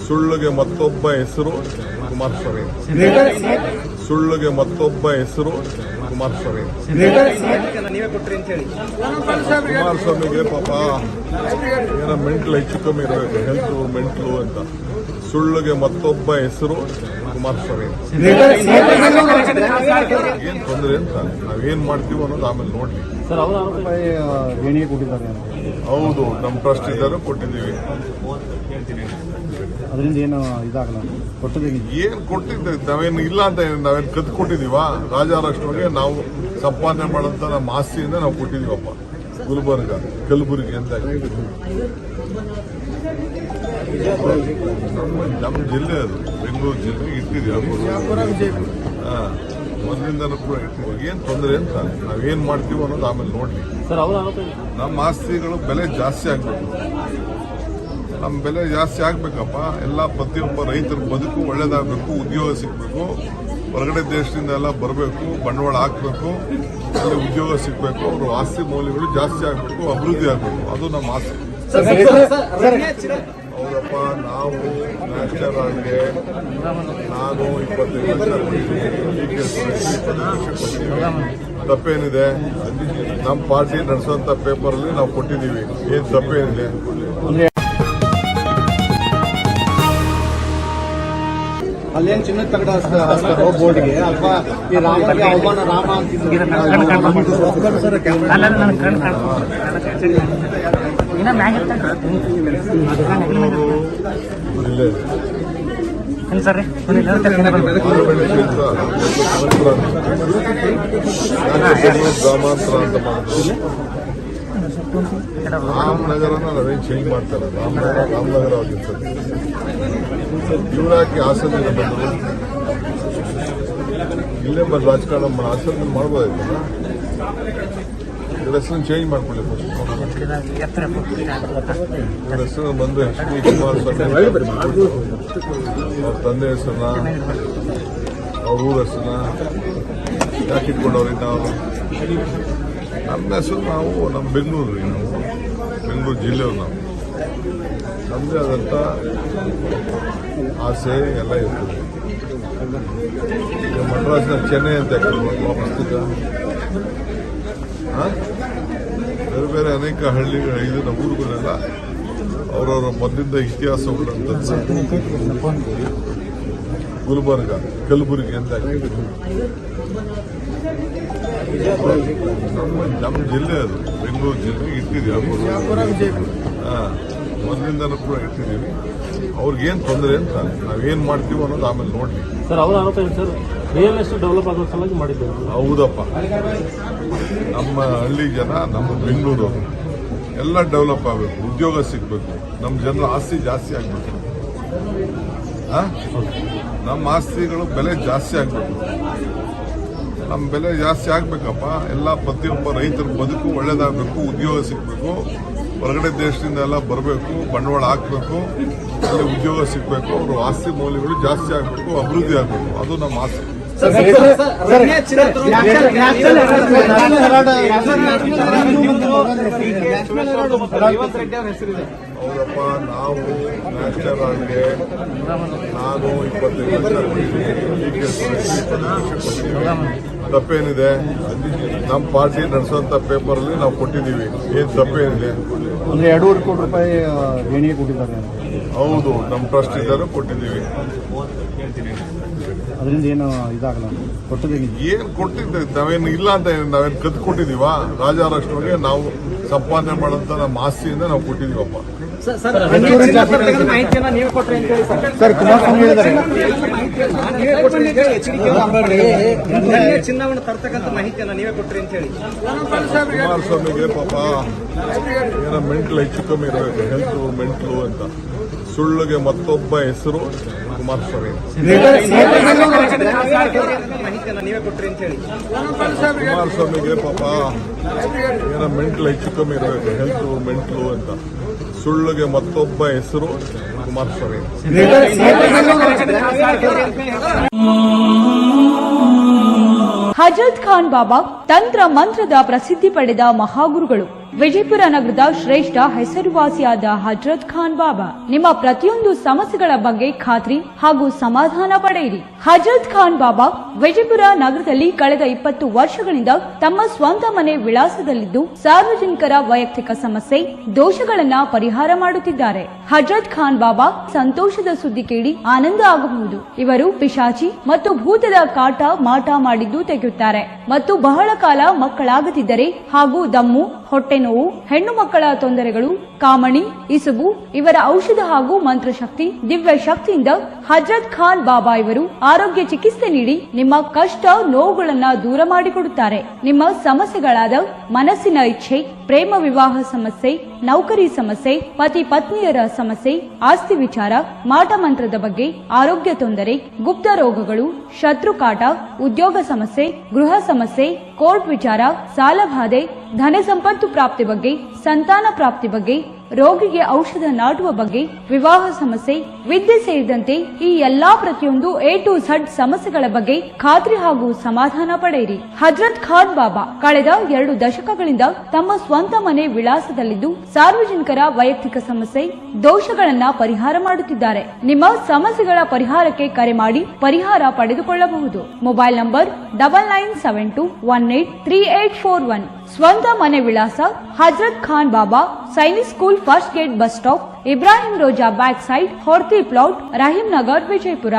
ಸುಳ್ಳಿಗೆ ಮತ್ತೊಬ್ಬ ಹೆಸರು ಕುಮಾರಸ್ವಾಮಿ. ಸುಳ್ಳಿಗೆ ಮತ್ತೊಬ್ಬ ಹೆಸರು ಕುಮಾರಸ್ವಾಮಿ. ಕುಮಾರಸ್ವಾಮಿಗೆ ಪಾಪ ಏನೋ ಮೆಂಟ್ಲು ಹೆಚ್ಚು ಕಮ್ಮಿ ಇರಬೇಕು, ಹೆಲ್ತ್ ಮೆಂಟ್ಲು ಅಂತ. ಸುಳ್ಳಿಗೆ ಮತ್ತೊಬ್ಬ ಹೆಸರು ಕುಮಾರಸ್ವಾಮಿ. ಏನ್ ತೊಂದರೆ ಅಂತ ನಾವೇನ್ ಮಾಡ್ತೀವಿ ಅನ್ನೋದು ಆಮೇಲೆ ನೋಡ್ಲಿ. ಹೌದು, ನಮ್ಮ ಟ್ರಸ್ಟ್ ಇದ್ದಾರೆ, ಕೊಟ್ಟಿದ್ದೀವಿ. ಅದರಿಂದ ಏನು ಇದಾಗಲ್ಲ, ಏನ್ ಕೊಟ್ಟಿದ್ದೀವಿ ನಾವೇನು ಇಲ್ಲ ಅಂತ ನಾವೇನು ಕದ್ದು ಕೊಟ್ಟಿದೀವ? ರಾಜಾರಾಷ್ಟ್ರವಾಗಿ ನಾವು ಸಂಪಾದನೆ ಮಾಡೋಂಥ ನಮ್ಮ ಆಸ್ತಿಯಿಂದ ನಾವು ಕೊಟ್ಟಿದೀವಪ್ಪ. ಗುಲ್ಬರ್ಗ, ಕಲಬುರಗಿ ಅಂತ ನಮ್ಮ ಜಿಲ್ಲೆ, ಅದು ಬೆಂಗಳೂರು ಜಿಲ್ಲೆ ಇಟ್ಟಿದ್ದೀವಿ. ಮೊದಲಿಂದನೂ ಕೂಡ ಇಟ್ಟಿದ್ದೀವಿ. ಏನ್ ತೊಂದರೆ ಅಂತ ನಾವೇನ್ ಮಾಡ್ತೀವಿ ಅನ್ನೋದು ಆಮೇಲೆ ನೋಡ್ಲಿ. ನಮ್ಮ ಆಸ್ತಿಗಳು ಬೆಲೆ ಜಾಸ್ತಿ ಆಗ್ಬೇಕು. ನಮ್ಮ ಬೆಲೆ ಜಾಸ್ತಿ ಆಗ್ಬೇಕಪ್ಪ. ಎಲ್ಲ ಪ್ರತಿಯೊಬ್ಬ ರೈತರ ಬದುಕು ಒಳ್ಳೇದಾಗಬೇಕು, ಉದ್ಯೋಗ ಸಿಗಬೇಕು, ಹೊರಗಡೆ ದೇಶದಿಂದ ಎಲ್ಲ ಬರಬೇಕು, ಬಂಡವಾಳ ಹಾಕಬೇಕು, ಅಲ್ಲಿ ಉದ್ಯೋಗ ಸಿಗಬೇಕು, ಅವರು ಆಸ್ತಿ ಮೌಲ್ಯಗಳು ಜಾಸ್ತಿ ಆಗಬೇಕು, ಅಭಿವೃದ್ಧಿ ಆಗಬೇಕು. ಅದು ನಮ್ಮ ಆಸೆ. ಹೌದಪ್ಪ, ನಾವು ನ್ಯಾಷನಲ್ ಆಗಿ ನಾನು 25 ಲಕ್ಷ ತಪ್ಪೇನಿದೆ? ನಮ್ಮ ಪಾರ್ಟಿ ನಡೆಸುವಂತ ಪೇಪರ್ ಅಲ್ಲಿ ನಾವು ಕೊಟ್ಟಿದ್ದೀವಿ. ಏನ್ ತಪ್ಪೇನಿದೆ? ಅಲ್ಲೇನು ಚಿನ್ನದ ತಗಡ ಬೋರ್ಡ್ಗೆ ಅಥವಾ ಈ ರಾಮಗೆ ಅವಮಾನ ರಾಮ ಗ್ರಾಮಾಂತರ ಅಂತ ಮಾಡಿದ್ರು. ರಾಮನಗರನ ನಾವೇನು ಚೇಂಜ್ ಮಾಡ್ತಾರೆ, ರಾಮನಗರ ಆಗಿರ್ತದೆ. ಇವರಾಕಿ ಹಾಸನದಿಂದ ಬಂದರು, ಇಲ್ಲೇ ಬಂದು ರಾಜಕಾರಣ ಹಾಸನ ಮಾಡ್ಬೋದಾಯ್ತಲ್ಲ. ಇವ್ರ ಹೆಸರನ್ನು ಚೇಂಜ್ ಮಾಡ್ಕೊಳ್ಳಿ. ಇವ್ರ ಹೆಸರು ಬಂದು HD ಕುಮಾರಸ್ವಾಮಿ, ಅವ್ರ ತಂದೆ ಹೆಸರನ್ನ, ಅವ್ರ ಊರ ಹೆಸರನ್ನ ಯಾಕೆ ಇಟ್ಕೊಂಡವ್ರಿ? ನಾವು ನಮ್ಮ ಹೆಸರು, ನಾವು ನಮ್ಮ ಬೆಂಗಳೂರು ಜಿಲ್ಲೆಯವರು, ನಾವು ನಮ್ಮದೇ ಆದಂಥ ಆಸೆ ಎಲ್ಲ ಇರ್ತದೆ. ಮಡ್ರಾಸ್ನ ಚೆನ್ನೈ ಅಂತ ವಾಪಸ್ತಿದ್ದ ಬೇರೆ ಬೇರೆ ಅನೇಕ ಹಳ್ಳಿಗಳು, ಇದು ಊರುಗಳೆಲ್ಲ ಅವರವರ ಮೊದಲಿಂದ ಇತಿಹಾಸಗಳಂತ. ಗುಲ್ಬರ್ಗ, ಕಲಬುರಗಿ ಅಂತ ನಮ್ಮ ಜಿಲ್ಲೆ, ಅದು ಬೆಂಗಳೂರು ಜಿಲ್ಲೆ ಇಟ್ಟಿದ್ದೀವಿ. ಮೊದಲಿಂದನೂ ಕೂಡ ಇಟ್ಟಿದ್ದೀವಿ. ಅವ್ರಿಗೇನ್ ತೊಂದರೆ ಅಂತ ನಾವೇನ್ ಮಾಡ್ತೀವಿ ಅನ್ನೋದು ಆಮೇಲೆ ನೋಡ್ಲಿ. ರಿಯಲ್ ಎಸ್ಟೇಟ್ ಡೆವಲಪ್ ಆಗೋ ಸಲುವಾಗಿ ಮಾಡಿದ್ದೇವೆ. ಹೌದಪ್ಪ, ನಮ್ಮ ಹಳ್ಳಿ ಜನ, ನಮ್ಮ ಬೆಂಗಳೂರು ಎಲ್ಲ ಡೆವಲಪ್ ಆಗಬೇಕು, ಉದ್ಯೋಗ ಸಿಗಬೇಕು, ನಮ್ಮ ಜನರ ಆಸ್ತಿ ಜಾಸ್ತಿ ಆಗಬೇಕು. ನಮ್ಮ ಆಸ್ತಿಗಳು ಬೆಲೆ ಜಾಸ್ತಿ ಆಗಬೇಕು. ನಮ್ಮ ಬೆಲೆ ಜಾಸ್ತಿ ಆಗ್ಬೇಕಪ್ಪ. ಎಲ್ಲ ಪ್ರತಿಯೊಬ್ಬ ರೈತರ ಬದುಕು ಒಳ್ಳೇದಾಗಬೇಕು, ಉದ್ಯೋಗ ಸಿಗಬೇಕು, ಹೊರಗಡೆ ದೇಶದಿಂದ ಎಲ್ಲ ಬರಬೇಕು, ಬಂಡವಾಳ ಹಾಕಬೇಕು, ಅಲ್ಲಿ ಉದ್ಯೋಗ ಸಿಗಬೇಕು, ಅವರು ಆಸ್ತಿ ಮೌಲ್ಯಗಳು ಜಾಸ್ತಿ ಆಗಬೇಕು, ಅಭಿವೃದ್ಧಿ ಆಗಬೇಕು. ಅದು ನಮ್ಮ ಆಸೆ. ಹೌದಪ್ಪ, ನಾವು ನ್ಯಾಷನಲ್ ಆಗಿ ನಾನು 25 ಲಕ್ಷ ತಪ್ಪೇನಿದೆ? ನಮ್ಮ ಪಾರ್ಟಿ ನಡೆಸುವಂತ ಪೇಪರ್ ಅಲ್ಲಿ ನಾವು ಕೊಟ್ಟಿದ್ದೀವಿ. ಏನ್ ತಪ್ಪೇನಿದೆ? ಅಂದ್ರೆ 2.5 ಕೋಟಿ ರೂಪಾಯಿ ದೇಣಿಗೆ ಕೊಟ್ಟಿದ್ದಾರೆ. ಹೌದು, ನಮ್ಮ ಟ್ರಸ್ಟ್ ಇದ್ದಾರೆ, ಕೊಟ್ಟಿದ್ದೀವಿ. ಅದರಿಂದ ಏನು ಇದಾಗಲ್ಲ, ಏನ್ ಕೊಟ್ಟಿದ್ದೀವಿ ನಾವೇನು ಇಲ್ಲ ಅಂತ ನಾವೇನು ಕದ್ದು ಕೊಟ್ಟಿದೀವ? ರಾಜಾರಾಷ್ಟ್ರವಾಗಿ ನಾವು ಸಂಪಾದನೆ ಮಾಡೋಂಥ ನಮ್ಮ ಆಸ್ತಿಯಿಂದ ನಾವು ಕೊಟ್ಟಿದೀವಪ್ಪ. ಚಿನ್ನವನ್ನು ತರ್ತಕ್ಕಂಥ ಮಾಹಿತಿಯನ್ನ ನೀವೇ ಕೊಟ್ರಿ ಅಂತ ಹೇಳಿ ಕುಮಾರಸ್ವಾಮಿಗೆ ಪಾಪ ಏನೋ ಮೆಂಟ್ಲು ಹೆಚ್ಚು ಕಮ್ಮಿ ಇರಬೇಕು, ಹೆಲ್ತ್ ಮೆಂಟ್ಲು ಅಂತ. ಸುಳ್ಳಿಗೆ ಮತ್ತೊಬ್ಬ ಹೆಸರು ಕುಮಾರಸ್ವಾಮಿ. ಕುಮಾರಸ್ವಾಮಿಗೆ ಪಾಪ ಏನೋ ಮೆಂಟ್ಲು ಹೆಚ್ಚು ಕಮ್ಮಿ ಇರಬೇಕು, ಹೆಲ್ತ್ ಮೆಂಟ್ಲು ಅಂತ. ಸುಳ್ಳಿಗೆ ಮತ್ತೊಬ್ಬ ಹೆಸರು ಕುಮಾರಸ್ವಾಮಿ. ಹಜರತ್ ಖಾನ್ ಬಾಬಾ ತಂತ್ರ ಮಂತ್ರದ ಪ್ರಸಿದ್ಧಿ ಪಡೆದ ಮಹಾಗುರುಗಳು. ವಿಜಯಪುರ ನಗರದ ಶ್ರೇಷ್ಠ ಹೆಸರುವಾಸಿಯಾದ ಹಜರತ್ ಖಾನ್ ಬಾಬಾ ನಿಮ್ಮ ಪ್ರತಿಯೊಂದು ಸಮಸ್ಯೆಗಳ ಬಗ್ಗೆ ಖಾತ್ರಿ ಹಾಗೂ ಸಮಾಧಾನ ಪಡೆಯಿರಿ. ಹಜರತ್ ಖಾನ್ ಬಾಬಾ ವಿಜಯಪುರ ನಗರದಲ್ಲಿ ಕಳೆದ 20 ವರ್ಷಗಳಿಂದ ತಮ್ಮ ಸ್ವಂತ ಮನೆ ವಿಳಾಸದಲ್ಲಿದ್ದು ಸಾರ್ವಜನಿಕರ ವೈಯಕ್ತಿಕ ಸಮಸ್ಯೆ ದೋಷಗಳನ್ನ ಪರಿಹಾರ ಮಾಡುತ್ತಿದ್ದಾರೆ. ಹಜರತ್ ಖಾನ್ ಬಾಬಾ ಸಂತೋಷದ ಸುದ್ದಿ ಕೇಳಿ ಆನಂದ ಆಗಬಹುದು. ಇವರು ಪಿಶಾಚಿ ಮತ್ತು ಭೂತದ ಕಾಟ ಮಾಟ ಮಾಡಿದ್ದು ತೆಗೆಯುತ್ತಾರೆ ಮತ್ತು ಬಹಳ ಕಾಲ ಮಕ್ಕಳಾಗದಿದ್ದರೆ ಹಾಗೂ ದಮ್ಮು, ಹೊಟ್ಟೆ ನೋವು, ಹೆಣ್ಣು ಮಕ್ಕಳ ತೊಂದರೆಗಳು, ಕಾಮಣಿ, ಇಸುಬು ಇವರ ಔಷಧ ಹಾಗೂ ಮಂತ್ರಶಕ್ತಿ, ದಿವ್ಯ ಶಕ್ತಿಯಿಂದ ಹಜರತ್ ಖಾನ್ ಬಾಬಾ ಇವರು ಆರೋಗ್ಯ ಚಿಕಿತ್ಸೆ ನೀಡಿ ನಿಮ್ಮ ಕಷ್ಟ ನೋವುಗಳನ್ನ ದೂರ ಮಾಡಿಕೊಡುತ್ತಾರೆ. ನಿಮ್ಮ ಸಮಸ್ಯೆಗಳಾದ ಮನಸ್ಸಿನ ಇಚ್ಛೆ, ಪ್ರೇಮ ವಿವಾಹ ಸಮಸ್ಯೆ, ನೌಕರಿ ಸಮಸ್ಯೆ, ಪತಿ ಪತ್ನಿಯರ ಸಮಸ್ಯೆ, ಆಸ್ತಿ ವಿಚಾರ, ಮಾಟ ಮಂತ್ರದ ಬಗ್ಗೆ, ಆರೋಗ್ಯ ತೊಂದರೆ, ಗುಪ್ತ ರೋಗಗಳು, ಶತ್ರುಕಾಟ, ಉದ್ಯೋಗ ಸಮಸ್ಯೆ, ಗೃಹ ಸಮಸ್ಯೆ, ಕೋರ್ಟ್ ವಿಚಾರ, ಸಾಲಬಾಧೆ, ಧನ ಸಂಪತ್ತು ಪ್ರಾಪ್ತಿ ಬಗ್ಗೆ, ಸಂತಾನ ಪ್ರಾಪ್ತಿ ಬಗ್ಗೆ, ರೋಗಿಗೆ ಔಷಧ ನಾಟುವ ಬಗ್ಗೆ, ವಿವಾಹ ಸಮಸ್ಯೆ, ವಿದ್ಯೆ ಸೇರಿದಂತೆ ಈ ಎಲ್ಲಾ ಪ್ರತಿಯೊಂದು A to Z ಸಮಸ್ಯೆಗಳ ಬಗ್ಗೆ ಖಾತ್ರಿ ಹಾಗೂ ಸಮಾಧಾನ ಪಡೆಯಿರಿ. ಹಜರತ್ ಖಾನ್ ಬಾಬಾ ಕಳೆದ 2 ದಶಕಗಳಿಂದ ತಮ್ಮ ಸ್ವಂತ ಮನೆ ವಿಳಾಸದಲ್ಲಿದ್ದು ಸಾರ್ವಜನಿಕರ ವೈಯಕ್ತಿಕ ಸಮಸ್ಯೆ ದೋಷಗಳನ್ನ ಪರಿಹಾರ ಮಾಡುತ್ತಿದ್ದಾರೆ. ನಿಮ್ಮ ಸಮಸ್ಯೆಗಳ ಪರಿಹಾರಕ್ಕೆ ಕರೆ ಮಾಡಿ ಪರಿಹಾರ ಪಡೆದುಕೊಳ್ಳಬಹುದು. Mobile number 9972183841. ಸ್ವಂತ ಮನೆ ವಿಳಾಸ Hazrat Khan Baba, Sainik school, first gate, bus stop, Ibrahim Roza back side, Horti plot, Rahim Nagar, Vijayapura.